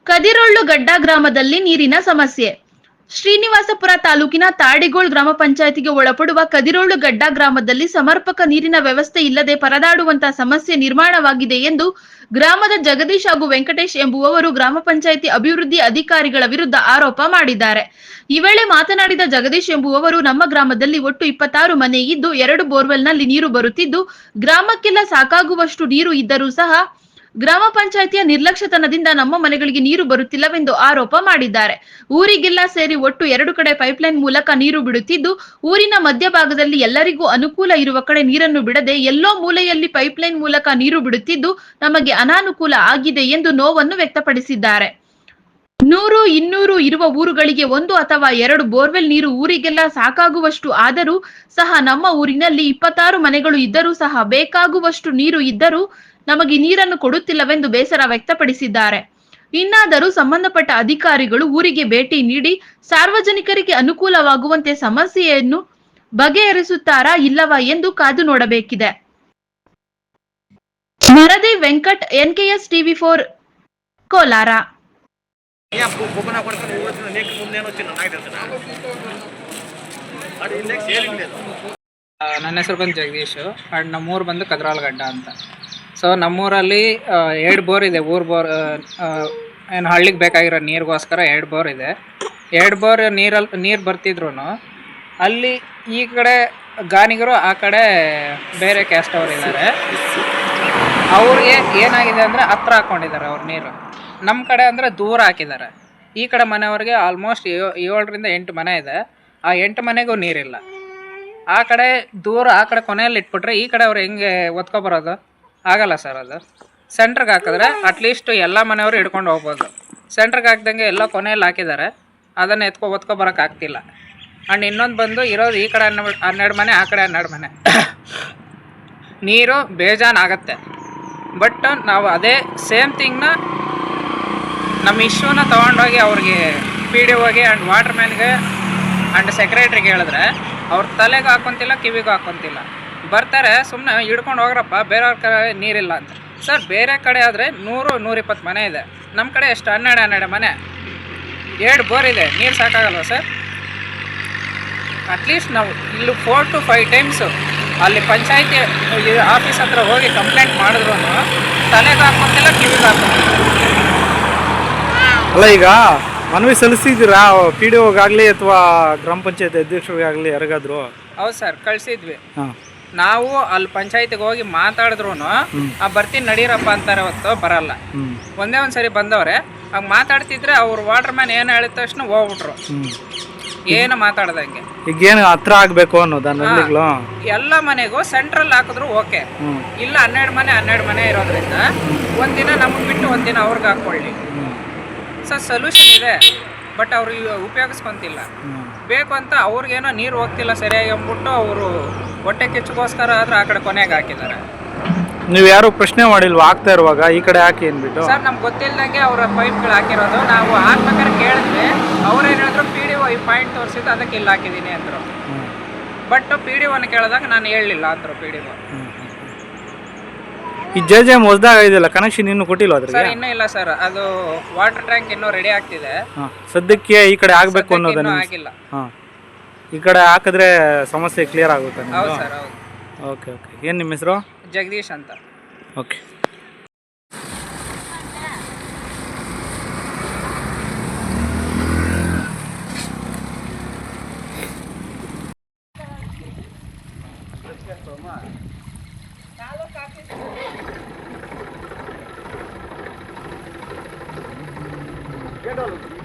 ಕದಿರೊಳ್ಳು ಗಡ್ಡ ಗ್ರಾಮದಲ್ಲಿ ನೀರಿನ ಸಮಸ್ಯೆ. ಶ್ರೀನಿವಾಸಪುರ ತಾಲೂಕಿನ ತಾಡಿಗೋಳ್ ಗ್ರಾಮ ಪಂಚಾಯತಿಗೆ ಒಳಪಡುವ ಕದಿರೊಳ್ಳು ಗಡ್ಡ ಗ್ರಾಮದಲ್ಲಿ ಸಮರ್ಪಕ ನೀರಿನ ವ್ಯವಸ್ಥೆ ಇಲ್ಲದೆ ಪರದಾಡುವಂತಹ ಸಮಸ್ಯೆ ನಿರ್ಮಾಣವಾಗಿದೆ ಎಂದು ಗ್ರಾಮದ ಜಗದೀಶ್ ಹಾಗೂ ವೆಂಕಟೇಶ್ ಎಂಬುವವರು ಗ್ರಾಮ ಪಂಚಾಯತಿ ಅಭಿವೃದ್ಧಿ ಅಧಿಕಾರಿಗಳ ವಿರುದ್ಧ ಆರೋಪ ಮಾಡಿದ್ದಾರೆ. ಈ ವೇಳೆ ಮಾತನಾಡಿದ ಜಗದೀಶ್ ಎಂಬುವವರು, ನಮ್ಮ ಗ್ರಾಮದಲ್ಲಿ ಒಟ್ಟು 26 ಮನೆ ಇದ್ದು 2 ಬೋರ್ವೆಲ್ನಲ್ಲಿ ನೀರು ಬರುತ್ತಿದ್ದು ಗ್ರಾಮಕ್ಕೆಲ್ಲ ಸಾಕಾಗುವಷ್ಟು ನೀರು ಇದ್ದರೂ ಸಹ ಗ್ರಾಮ ಪಂಚಾಯತಿಯ ನಿರ್ಲಕ್ಷ್ಯತನದಿಂದ ನಮ್ಮ ಮನೆಗಳಿಗೆ ನೀರು ಬರುತ್ತಿಲ್ಲವೆಂದು ಆರೋಪ ಮಾಡಿದ್ದಾರೆ. ಊರಿಗೆಲ್ಲ ಸೇರಿ ಒಟ್ಟು 2 ಕಡೆ ಪೈಪ್ಲೈನ್ ಮೂಲಕ ನೀರು ಬಿಡುತ್ತಿದ್ದು ಊರಿನ ಮಧ್ಯಭಾಗದಲ್ಲಿ ಎಲ್ಲರಿಗೂ ಅನುಕೂಲ ಇರುವ ಕಡೆ ನೀರನ್ನು ಬಿಡದೆ ಎಲ್ಲೋ ಮೂಲೆಯಲ್ಲಿ ಪೈಪ್ಲೈನ್ ಮೂಲಕ ನೀರು ಬಿಡುತ್ತಿದ್ದು ನಮಗೆ ಅನಾನುಕೂಲ ಆಗಿದೆ ಎಂದು ನೋವನ್ನು ವ್ಯಕ್ತಪಡಿಸಿದ್ದಾರೆ. 100, 200 ಇರುವ ಊರುಗಳಿಗೆ 1 ಅಥವಾ 2 ಬೋರ್ವೆಲ್ ನೀರು ಊರಿಗೆಲ್ಲ ಸಾಕಾಗುವಷ್ಟು ಆದರೂ ಸಹ ನಮ್ಮ ಊರಿನಲ್ಲಿ 26 ಮನೆಗಳು ಇದ್ದರೂ ಸಹ ಬೇಕಾಗುವಷ್ಟು ನೀರು ಇದ್ದರೂ ನಮಗೆ ನೀರನ್ನು ಕೊಡುತ್ತಿಲ್ಲವೆಂದು ಬೇಸರ ವ್ಯಕ್ತಪಡಿಸಿದ್ದಾರೆ. ಇನ್ನಾದರೂ ಸಂಬಂಧಪಟ್ಟ ಅಧಿಕಾರಿಗಳು ಊರಿಗೆ ಭೇಟಿ ನೀಡಿ ಸಾರ್ವಜನಿಕರಿಗೆ ಅನುಕೂಲವಾಗುವಂತೆ ಸಮಸ್ಯೆಯನ್ನು ಬಗೆಹರಿಸುತ್ತಾರಾ ಇಲ್ಲವಾ ಎಂದು ಕಾದು ನೋಡಬೇಕಿದೆ. ಮರದಿ ವೆಂಕಟ್, NKS TV4 ಕೋಲಾರ. ನನ್ನ ಹೆಸರು ಬಂದು ಜಗದೀಶ್ ಆ್ಯಂಡ್ ನಮ್ಮೂರು ಬಂದು ಕದ್ರಾಳಗಡ್ಡ ಅಂತ. ಸೊ ನಮ್ಮೂರಲ್ಲಿ 2 ಬೋರ್ ಇದೆ. ಊರು ಬೋರ್ ಏನು ಹಳ್ಳಿಗೆ ಬೇಕಾಗಿರೋ ನೀರಿಗೋಸ್ಕರ 2 ಬೋರ್ ಇದೆ. 2 ಬೋರ್ ನೀರು ಬರ್ತಿದ್ರು ಅಲ್ಲಿ ಈ ಕಡೆ ಗಾನಿಗರು, ಆ ಕಡೆ ಬೇರೆ ಕ್ಯಾಸ್ಟ್ ಅವರು ಇದ್ದಾರೆ. ಅವ್ರಿಗೆ ಏನಾಗಿದೆ ಅಂದರೆ ಹತ್ರ ಹಾಕ್ಕೊಂಡಿದ್ದಾರೆ ಅವ್ರ ನೀರು. ನಮ್ಮ ಕಡೆ ಅಂದರೆ ದೂರ ಹಾಕಿದ್ದಾರೆ. ಈ ಕಡೆ ಮನೆಯವ್ರಿಗೆ ಆಲ್ಮೋಸ್ಟ್ 7ರಿಂದ 8 ಮನೆ ಇದೆ. ಆ 8 ಮನೆಗೂ ನೀರಿಲ್ಲ. ಆ ಕಡೆ ದೂರ, ಆ ಕಡೆ ಕೊನೆಯಲ್ಲಿ ಇಟ್ಬಿಟ್ರೆ ಈ ಕಡೆ ಅವ್ರು ಹೆಂಗೆ ಒತ್ಕೊಬರೋದು? ಆಗಲ್ಲ ಸರ್. ಅದು ಸೆಂಟ್ರಿಗೆ ಹಾಕಿದ್ರೆ ಅಟ್ಲೀಸ್ಟ್ ಎಲ್ಲ ಮನೆಯವರು ಹಿಡ್ಕೊಂಡು ಹೋಗ್ಬೋದು. ಸೆಂಟ್ರಿಗೆ ಹಾಕ್ದಂಗೆ ಎಲ್ಲ ಕೊನೆಯಲ್ಲಿ ಹಾಕಿದ್ದಾರೆ, ಅದನ್ನು ಒತ್ಕೊಬರೋಕೆ ಆಗ್ತಿಲ್ಲ. ಆ್ಯಂಡ್ ಇನ್ನೊಂದು ಬಂದು ಇರೋದು ಈ ಕಡೆ 12 ಮನೆ, ಆ ಕಡೆ 12 ಮನೆ. ನೀರು ಬೇಜಾನಾಗತ್ತೆ. ಬಟ್ ನಾವು ಅದೇ ಸೇಮ್ ಥಿಂಗ್ನ ನಮ್ಮ ಇಶ್ಯೂನ ತೊಗೊಂಡೋಗಿ ಅವ್ರಿಗೆ PDOಗೆ ಆ್ಯಂಡ್ ವಾಟರ್ ಮ್ಯಾನ್ಗೆ ಆ್ಯಂಡ್ ಸೆಕ್ರೆಟ್ರಿಗೆ ಹೇಳಿದ್ರೆ ಅವ್ರ ತಲೆಗೆ ಹಾಕ್ಕೊಂತಿಲ್ಲ, ಕಿವಿಗೂ ಹಾಕ್ಕೊಂತಿಲ್ಲ. ಬರ್ತಾರೆ, ಸುಮ್ಮನೆ ಹಿಡ್ಕೊಂಡು ಹೋಗ್ರಪ್ಪ, ಬೇರೆಯವ್ರ ಕಡೆ ನೀರಿಲ್ಲ ಅಂತ. ಸರ್, ಬೇರೆ ಕಡೆ ಆದರೆ 100-120 ಮನೆ ಇದೆ. ನಮ್ಮ ಕಡೆ ಎಷ್ಟು 12 ಮನೆ, 2 ಬೋರ್ ಇದೆ. ನೀರು ಸಾಕಾಗಲ್ವ ಸರ್? ಅಟ್ಲೀಸ್ಟ್ ನಾವು ಇಲ್ಲಿ 4 to 5 ಟೈಮ್ಸು ಅಲ್ಲಿ ಪಂಚಾಯತಿ ಆಫೀಸ್ ಹತ್ರ ಹೋಗಿ ಕಂಪ್ಲೇಂಟ್ ಮಾಡಿದ್ರು ತಲೆಗೆ ಹಾಕ್ಕೊಂತಿಲ್ಲ, ಕಿವಿಗೆ ಹಾಕ್ಕೊಂತಿಲ್ಲ. ಅಲ್ಲ, ಈಗ ಮನವಿ ಸಲ್ಲಿಸಿದ್ದೀರಾ PDOಗಾಗಲಿ ಅಥವಾ ಗ್ರಾಮ ಪಂಚಾಯತ್ ಅಧ್ಯಕ್ಷರಿಗಾಗಲಿ ಯಾರಿಗಾದ್ರು? ಹೌದು ಸರ್, ಕಳಿಸಿದ್ವಿ. ನಾವು ಅಲ್ಲಿ ಪಂಚಾಯತಿಗೆ ಹೋಗಿ ಮಾತಾಡಿದ್ರು ಬರ್ತೀನಿ ನಡೀರಪ್ಪ ಅಂತಾರೆ, ಹೊತ್ತು ಬರಲ್ಲ. ಒಂದೇ ಒಂದ್ಸರಿ ಬಂದವ್ರೆ, ಆಗ ಮಾತಾಡ್ತಿದ್ರೆ ಅವ್ರು ವಾಟರ್ ಮ್ಯಾನ್ ಏನು ಹೇಳಿದ ತಕ್ಷಣ ಹೋಗ್ಬಿಟ್ರು, ಏನು ಮಾತಾಡ್ದಂಗೆ. ಈಗೇನು ಹತ್ರ ಆಗಬೇಕು ಅನ್ನೋದು ಎಲ್ಲ ಮನೆಗೂ ಸೆಂಟ್ರಲ್ ಹಾಕಿದ್ರು ಓಕೆ. ಇಲ್ಲ 12 ಮನೆ ಇರೋದ್ರಿಂದ ಒಂದಿನ ನಮಗೆ ಬಿಟ್ಟು ಒಂದಿನ ಅವ್ರಿಗೆ ಹಾಕ್ಕೊಳ್ಳಿ ಸರ್. ಸೊಲ್ಯೂಷನ್ ಇದೆ, ಬಟ್ ಅವ್ರು ಉಪಯೋಗಿಸ್ಕೊಂತಿಲ್ಲ. ಬೇಕು ಅಂತ ಅವ್ರಿಗೇನೋ ನೀರು ಹೋಗ್ತಿಲ್ಲ ಸರಿಯಾಗಿ ಅಂದ್ಬಿಟ್ಟು ಅವರು ಹೊಟ್ಟೆ ಕಿಚ್ಚಗೋಸ್ಕರ ಆದ್ರೆ ಆ ಕಡೆ ಕೊನೆಗೆ ಹಾಕಿದ್ದಾರೆ. ನೀವು ಯಾರು ಪ್ರಶ್ನೆ ಮಾಡಿಲ್ವಾ ಆಗ್ತಾ ಇರುವಾಗ ಈ ಕಡೆ ಹಾಕಿ ಅಂದ್ಬಿಟ್ಟು? ಸರ್, ನಮ್ಗೆ ಗೊತ್ತಿಲ್ಲದಂಗೆ ಅವರ ಪೈಪ್ಗಳು ಹಾಕಿರೋದು. ನಾವು ಹಾಕ್ಬೇಕಾದ್ರೆ ಕೇಳಿದ್ವಿ, ಅವ್ರೇನು ಹೇಳಿದ್ರು PDO ಈ ಪಾಯಿಂಟ್ ತೋರಿಸಿದ್ದು ಅದಕ್ಕೆ ಇಲ್ಲಿ ಹಾಕಿದ್ದೀನಿ ಅಂದರು. ಬಟ್ PDOನ ಕೇಳಿದಾಗ ನಾನು ಹೇಳಲಿಲ್ಲ ಅಂದರು PDO. ಈ JJM ಹೊಸದಾಗ ಇದೆಯಲ್ಲ, ಕನೆಕ್ಷನ್ ಇನ್ನೂ ಕೊಟ್ಟಿಲ್ಲ ಅದ್ರಿಗೆ? ಸರ್, ಇನ್ನೂ ಇಲ್ಲ ಸರ್. ಅದು ವಾಟರ್ ಟ್ಯಾಂಕ್ ಇನ್ನೂ ರೆಡಿ ಆಗ್ತಿದೆ. ಸದ್ಯಕ್ಕೆ ಈ ಕಡೆ ಆಗಬೇಕು ಅನ್ನೋದನ್ನ ಆಗಿಲ್ಲ. ಈ ಕಡೆ ಹಾಕಿದ್ರೆ ಸಮಸ್ಯೆ ಕ್ಲಿಯರ್ ಆಗುತ್ತೆ. ಹೌದು ಸರ್, ಹೌದು. Okay okay. ಏನು ನಿಮ್ಮ ಹೆಸರು? ಜಗದೀಶ್ ಅಂತ. ಓಕೆ. Get all